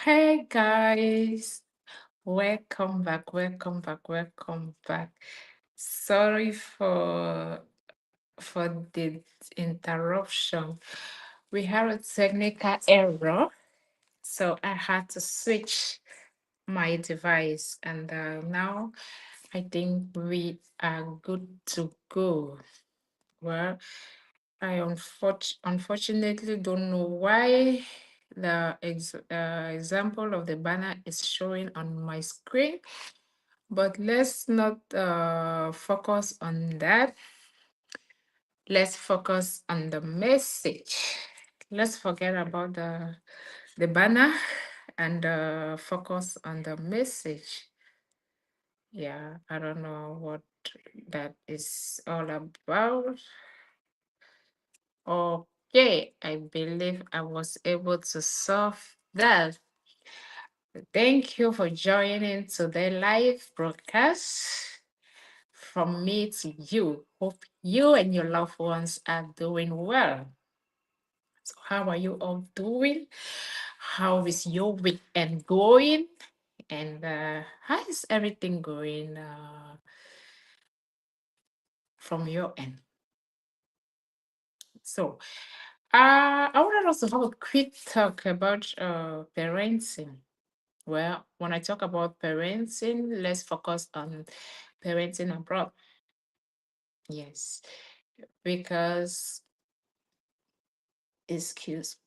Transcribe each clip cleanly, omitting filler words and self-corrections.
Hey guys, welcome back. Sorry for the interruption. We had a technical error, so I had to switch my device, and now I think we are good to go. Well, I unfortunately don't know why the example of the banner is showing on my screen, but let's not focus on that. Let's focus on the message. Let's forget about the banner and focus on the message. Yeah, I don't know what that is all about. Okay, I believe I was able to solve that. Thank you for joining today live broadcast from me to you. Hope you and your loved ones are doing well. So, how are you all doing? How is your weekend going? And how is everything going from your end? So, I wanted us to have a quick talk about parenting. Well, when I talk about parenting, let's focus on parenting abroad. Yes, because excuse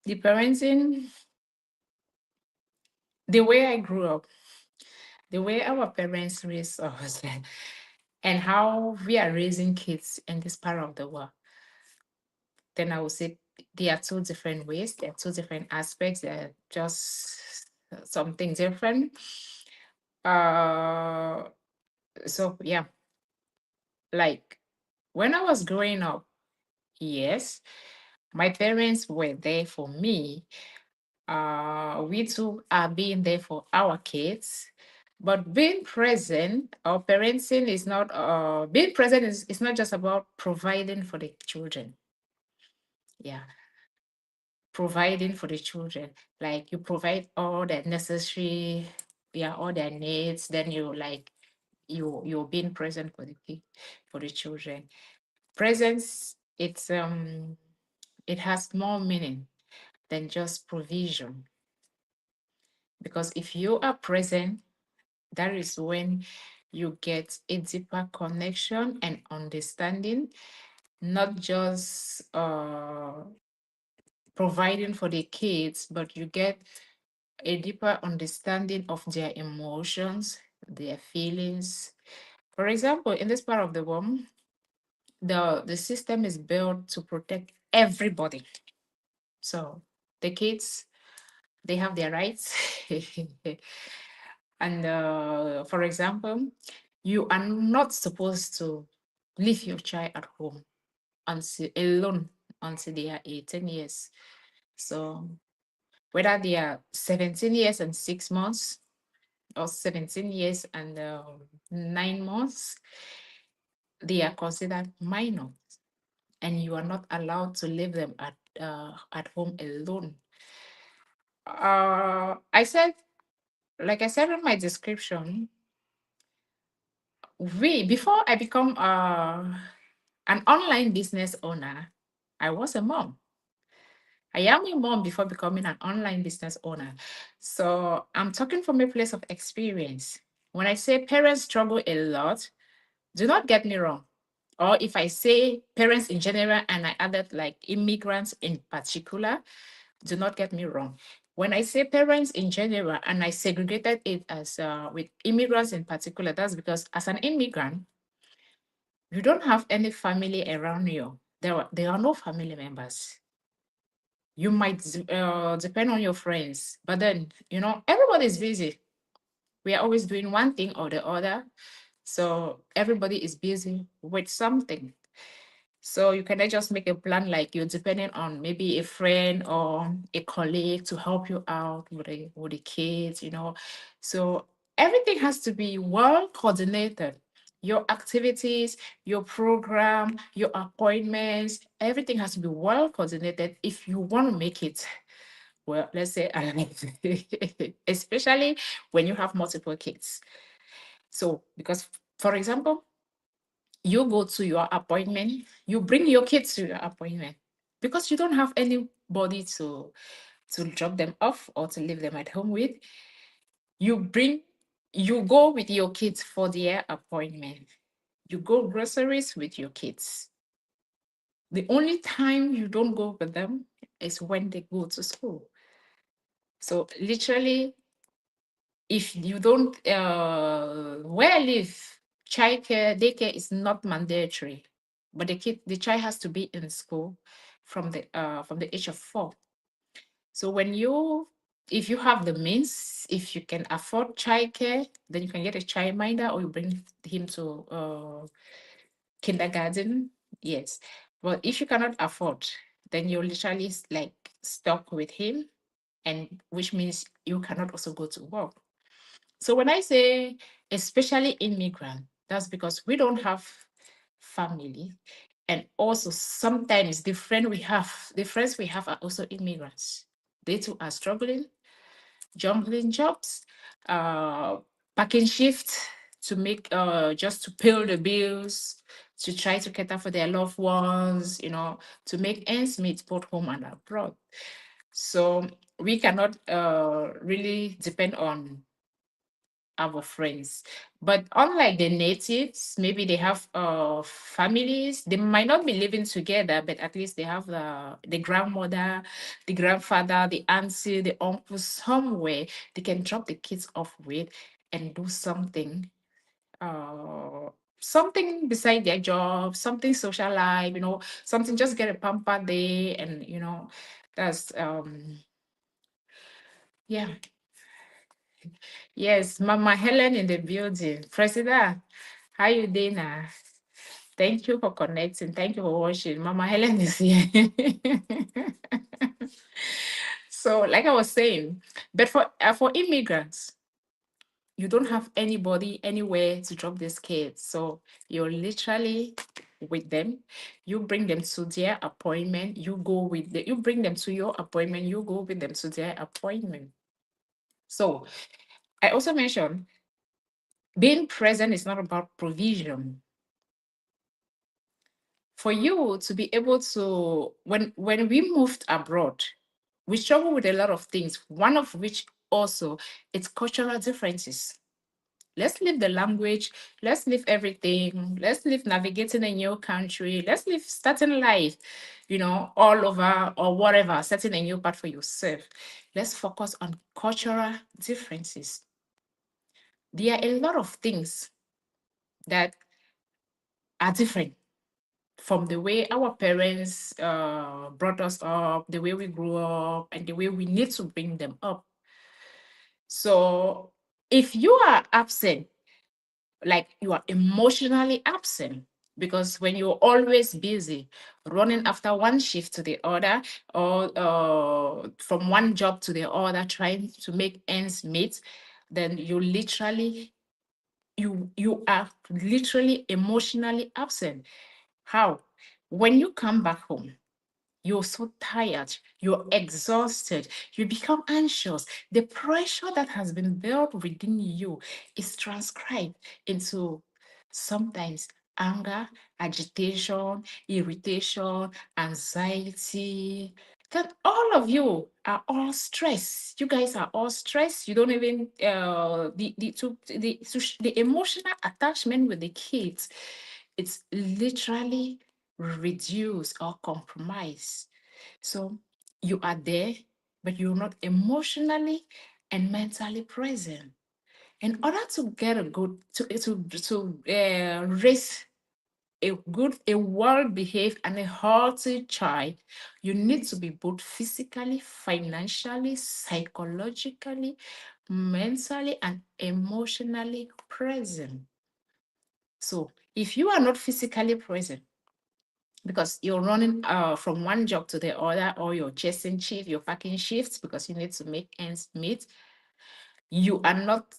the parenting, the way I grew up, the way our parents raised us, and how we are raising kids in this part of the world, then I would say there are two different ways, there are two different aspects, they're just something different. Uh, so yeah, like when I was growing up, yes, my parents were there for me. We too are being there for our kids. But being present or parenting is not being present is not just about providing for the children. Yeah. Providing for the children. Like you provide all the necessary, yeah, all their needs, then you're being present for the for the children. Presence, it has more meaning than just provision. Because if you are present, that is when you get a deeper connection and understanding, not just providing for the kids, but you get a deeper understanding of their emotions, their feelings. For example, in this part of the world, the system is built to protect everybody. So the kids, they have their rights. And for example, you are not supposed to leave your child at home until alone until they are 18 years. So whether they are 17 years and 6 months or 17 years and 9 months, they are considered minors, and you are not allowed to leave them at home alone. I said, like I said in my description, we before I become an online business owner, I was a mom. I am a mom before becoming an online business owner. So I'm talking from a place of experience. When I say parents struggle a lot, do not get me wrong. Or if I say parents in general and I added like immigrants in particular, do not get me wrong. When I say parents in general and I segregated it as with immigrants in particular, that's because as an immigrant, you don't have any family around you. There are no family members. You might depend on your friends, but then, everybody's busy. We are always doing one thing or the other. So everybody is busy with something. So you cannot just make a plan like you're depending on maybe a friend or a colleague to help you out with the kids, So everything has to be well coordinated. Your activities, your program, your appointments, everything has to be well coordinated if you want to make it Well, let's say, especially when you have multiple kids. So, because, for example, you go to your appointment, you bring your kids to your appointment because you don't have anybody to drop them off or to leave them at home with. You bring, you go with your kids for their appointment. You go groceries with your kids. The only time you don't go with them is when they go to school. So literally, if you don't, where I live, childcare, daycare is not mandatory, but the child has to be in school from the age of 4. So if you have the means, if you can afford childcare, then you can get a childminder or you bring him to kindergarten. Yes, but if you cannot afford, then you're literally like stuck with him, and which means you cannot also go to work. So when I say especially immigrant, that's because we don't have family. And also sometimes the friends we have are also immigrants. They too are struggling, juggling jobs, uh, packing shifts to make just to pay the bills, to try to cater for their loved ones, to make ends meet both home and abroad. So we cannot really depend on our friends. But unlike the natives, maybe they have families. They might not be living together, but at least they have the grandmother, the grandfather, the auntie, the uncle somewhere they can drop the kids off with and do uh, something beside their job, something social life, something, just get a pamper day, and that's yeah. Yes, Mama Helen in the building. President, how you doing? Thank you for connecting. Thank you for watching. Mama Helen is here. So, like I was saying, but for immigrants, you don't have anybody anywhere to drop these kids. So you're literally with them. You bring them to their appointment. You bring them to your appointment. You go with them to their appointment. So I also mentioned being present is not about provision. For you to be able to, when we moved abroad, we struggle with a lot of things, one of which also it's cultural differences. Let's leave the language, let's leave everything, let's leave navigating a new country, let's leave starting life, all over or whatever, setting a new path for yourself. Let's focus on cultural differences. There are a lot of things that are different from the way our parents brought us up, the way we grew up, and the way we need to bring them up. So if you are absent, like you are emotionally absent, because when you're always busy running after one shift to the other, or from one job to the other, trying to make ends meet, then you are literally emotionally absent. How? When you come back home, you're so tired, you're exhausted, you become anxious. The pressure that has been built within you is transcribed into sometimes anger, agitation, irritation, anxiety. That all of you are all stressed. You guys are all stressed. You don't even the emotional attachment with the kids. It's literally reduce or compromise. So you are there, but you're not emotionally and mentally present. In order to get a good to raise a well-behaved and a healthy child, you need to be both physically, financially, psychologically, mentally, and emotionally present. So if you are not physically present, because you're running from one job to the other, or you're chasing shift, you're packing shifts because you need to make ends meet, you are not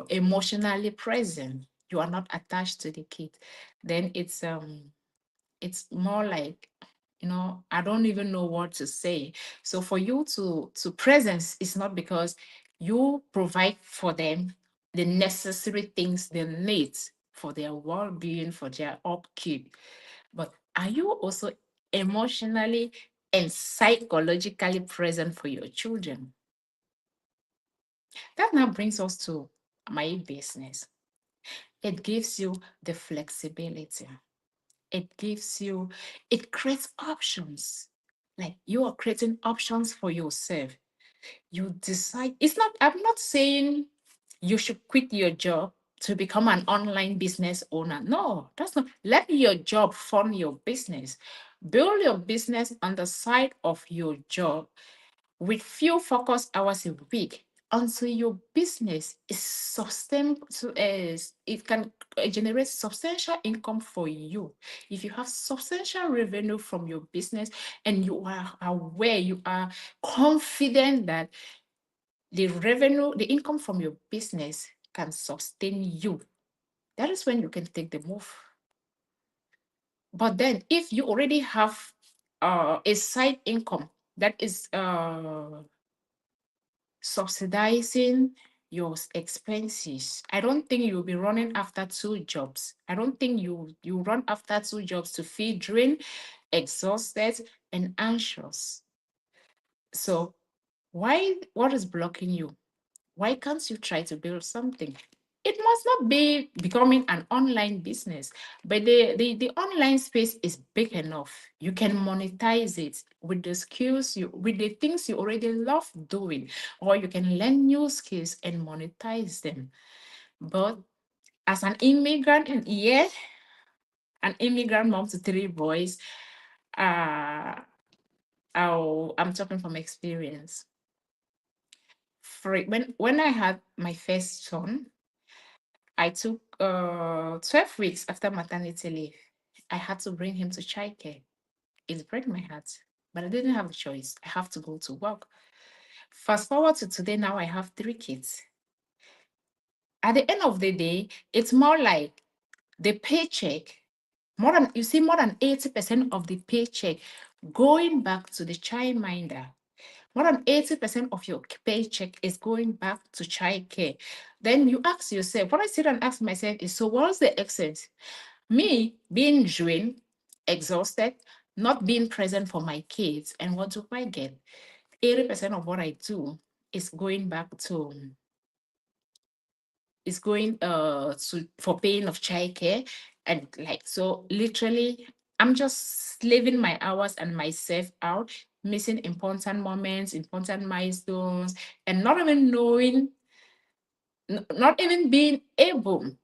emotionally present, you are not attached to the kid, then it's more like I don't even know what to say. So for you to presence is not because you provide for them the necessary things they need for their well-being, for their upkeep, but are you also emotionally and psychologically present for your children? That now brings us to my business. It gives you the flexibility. It creates options. Like you are creating options for yourself. You decide, I'm not saying you should quit your job to become an online business owner. No, that's not. Let your job fund your business. Build your business on the side of your job with few focus hours a week until your business is sustainable, it can generate substantial income for you. If you have substantial revenue from your business and you are aware, you are confident that the income from your business can sustain you, that is when you can take the move. But then if you already have a side income that is subsidizing your expenses, I don't think you'll be running after two jobs. I don't think you run after two jobs to feel drained, exhausted, and anxious. So what is blocking you? Why can't you try to build something? It must not be becoming an online business, but the online space is big enough. You can monetize it with the skills with the things you already love doing, or you can learn new skills and monetize them. But as an immigrant, and yeah, an immigrant mom to three boys, uh, I'm talking from experience. When I had my first son, I took 12 weeks after maternity leave. I had to bring him to childcare. It broke my heart, but I didn't have a choice. I have to go to work. Fast forward to today, now I have three kids. At the end of the day, it's more like the paycheck, more than 80% of the paycheck going back to the childminder. More than 80% of your paycheck is going back to childcare. Then you ask yourself, what I sit and ask myself is, so what's the excess? Me being drained, exhausted, not being present for my kids, and what do I get? 80% of what I do is going back to is going to for paying of childcare. And like, so literally I'm just slaving my hours and myself out, missing important moments, important milestones, and not even knowing, not even being able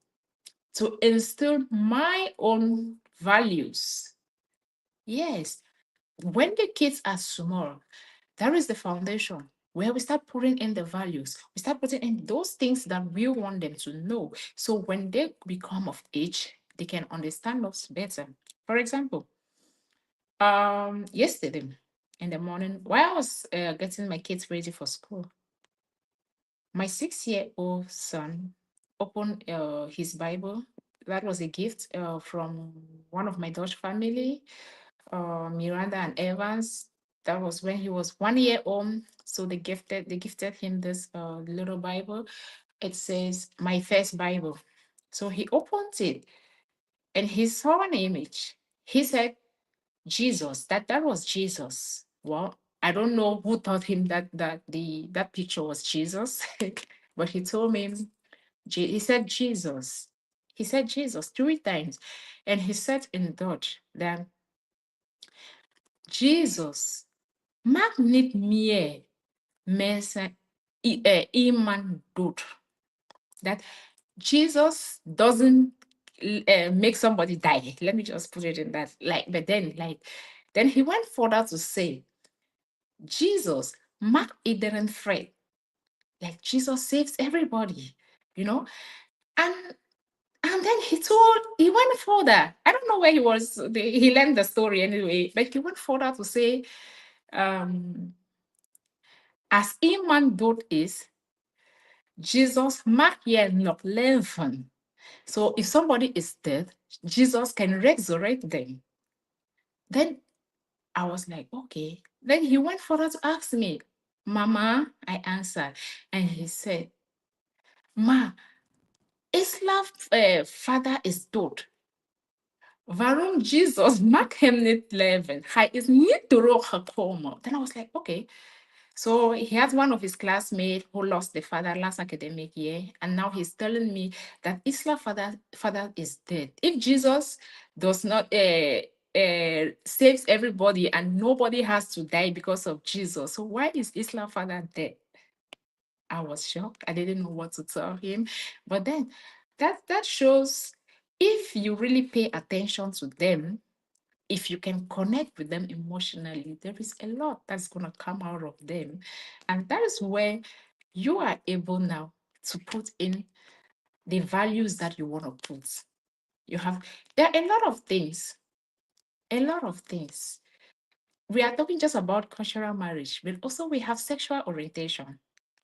to instill my own values. Yes, when the kids are small, that is the foundation where we start putting in the values. We start putting in those things that we want them to know. So when they become of age, they can understand us better. For example, yesterday in the morning, while I was getting my kids ready for school, my 6-year-old son opened his Bible. That was a gift from one of my Dutch family, Miranda and Evans. That was when he was 1 year old. So they gifted him this little Bible. It says, "My first Bible." So he opened it and he saw an image. He said, "Jesus." That was Jesus. Well, I don't know who taught him that picture was Jesus, but he told me, he said Jesus. He said Jesus 3 times, and he said in Dutch that Jesus maakt niet meer mensen iemand dood. That Jesus doesn't make somebody die. Let me just put it in that. Then he went further to say, Jesus maakt iedereen vrij. Like Jesus saves everybody, you know. And and then he went further. I don't know where he was. He learned the story anyway, but he went further to say, as iemand dood is, Jesus mag je nog leven. So if somebody is dead, Jesus can resurrect them. Then I was like, okay. Then he went further to ask me, Mama, I answered. And he said, Ma, Islam father is tot. Waarom Jesus maakt hem niet leven? Hij is niet teruggekomen. Then I was like, okay. So he has one of his classmates who lost the father last academic year, and now he's telling me that Islam father is dead. If Jesus does not saves everybody and nobody has to die because of Jesus, so why is Islam father dead? I was shocked. I didn't know what to tell him, but then that shows if you really pay attention to them, if you can connect with them emotionally, there is a lot that's going to come out of them. And that is where you are able now to put in the values that you want to put. You have, there are a lot of things, a lot of things. We are talking just about cultural marriage, but also we have sexual orientation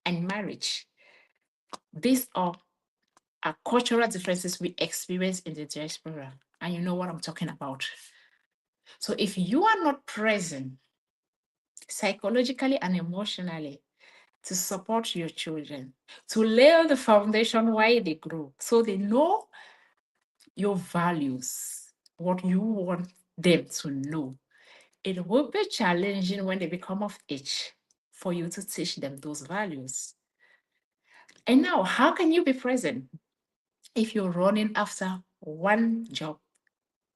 and marriage. These are cultural differences we experience in the diaspora. And you know what I'm talking about. So if you are not present psychologically and emotionally to support your children, to lay the foundation while they grow, so they know your values, what you want them to know. It will be challenging when they become of age for you to teach them those values. And now, how can you be present if you're running after one job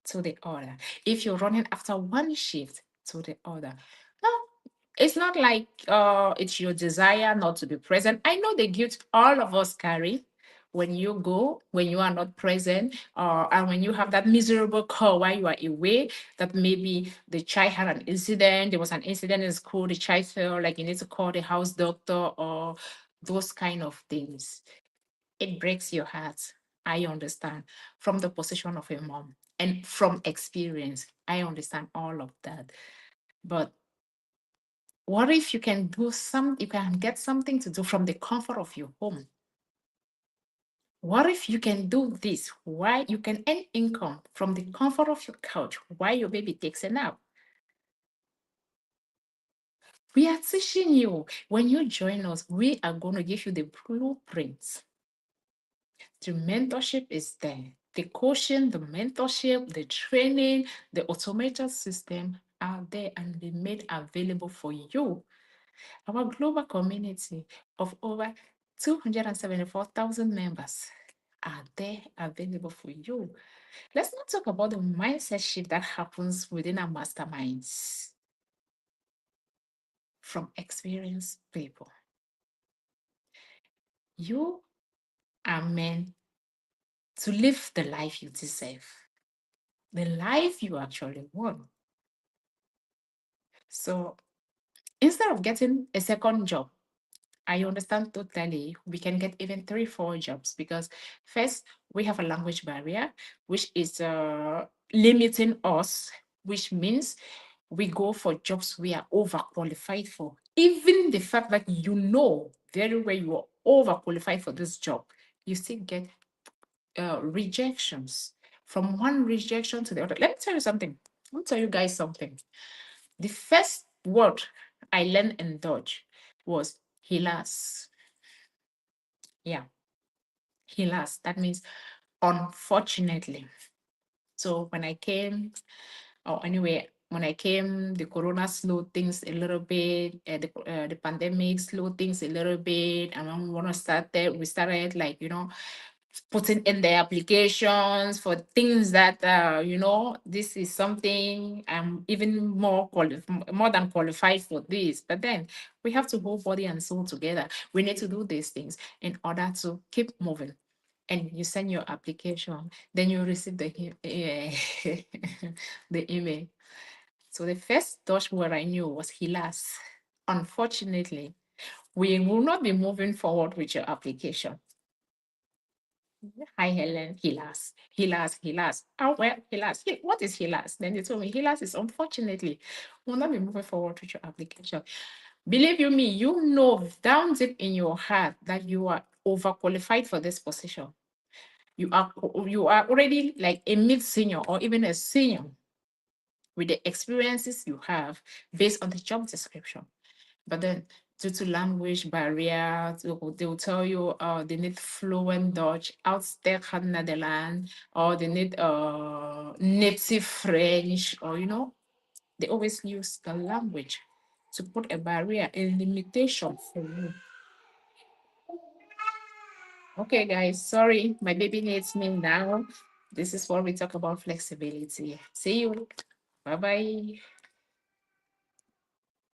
to the other, if you're running after one shift to the other? No, it's not like it's your desire not to be present. I know the guilt all of us carry when you go, when you are not present, and when you have that miserable call while you are away, that maybe the child had an incident, there was an incident in school, the child felt like you need to call the house doctor or those kind of things. It breaks your heart. I understand from the position of a mom and from experience. I understand all of that. But what if you can do you can get something to do from the comfort of your home? What if you can do this? Why you can earn income from the comfort of your couch while your baby takes a nap? We are teaching you. When you join us, we are going to give you the blueprints. The mentorship is there. The coaching, the mentorship, the training, the automated system are there and they made available for you. Our global community of over 274,000 members are there available for you. Let's not talk about the mindset shift that happens within our masterminds from experienced people. You are meant to live the life you deserve, the life you actually want. So instead of getting a second job, I understand totally. We can get even 3, 4 jobs because first we have a language barrier, which is limiting us, which means we go for jobs we are overqualified for. Even the fact that you know very well you are overqualified for this job, you still get rejections from one rejection to the other. Let me tell you something. Let me tell you guys something. The first word I learned in Dutch was helaas. Yeah, helaas. That means unfortunately. So when I came, or anyway, when I came, the corona slowed things a little bit. The pandemic slowed things a little bit. And when we started like, putting in the applications for things that this is something I'm even more than qualified for this. But then we have to hold body and soul together. We need to do these things in order to keep moving. And you send your application, then you receive the email. So the first Dutch word I knew was helaas. Unfortunately, we will not be moving forward with your application. Hi, Helen. Helaas. Oh, well, Helaas. What is Helaas? Then they told me Helaas is unfortunately will not be moving forward with your application. Believe you me, you know down deep in your heart that you are overqualified for this position. You are already like a mid-senior or even a senior. with the experiences you have based on the job description. But then, due to language barrier, they will tell you they need fluent Dutch, uitstekend Netherlands, or they need native French, or they always use the language to put a barrier, a limitation for you. Okay, guys, sorry, my baby needs me now. This is what we talk about flexibility. See you. Bye bye.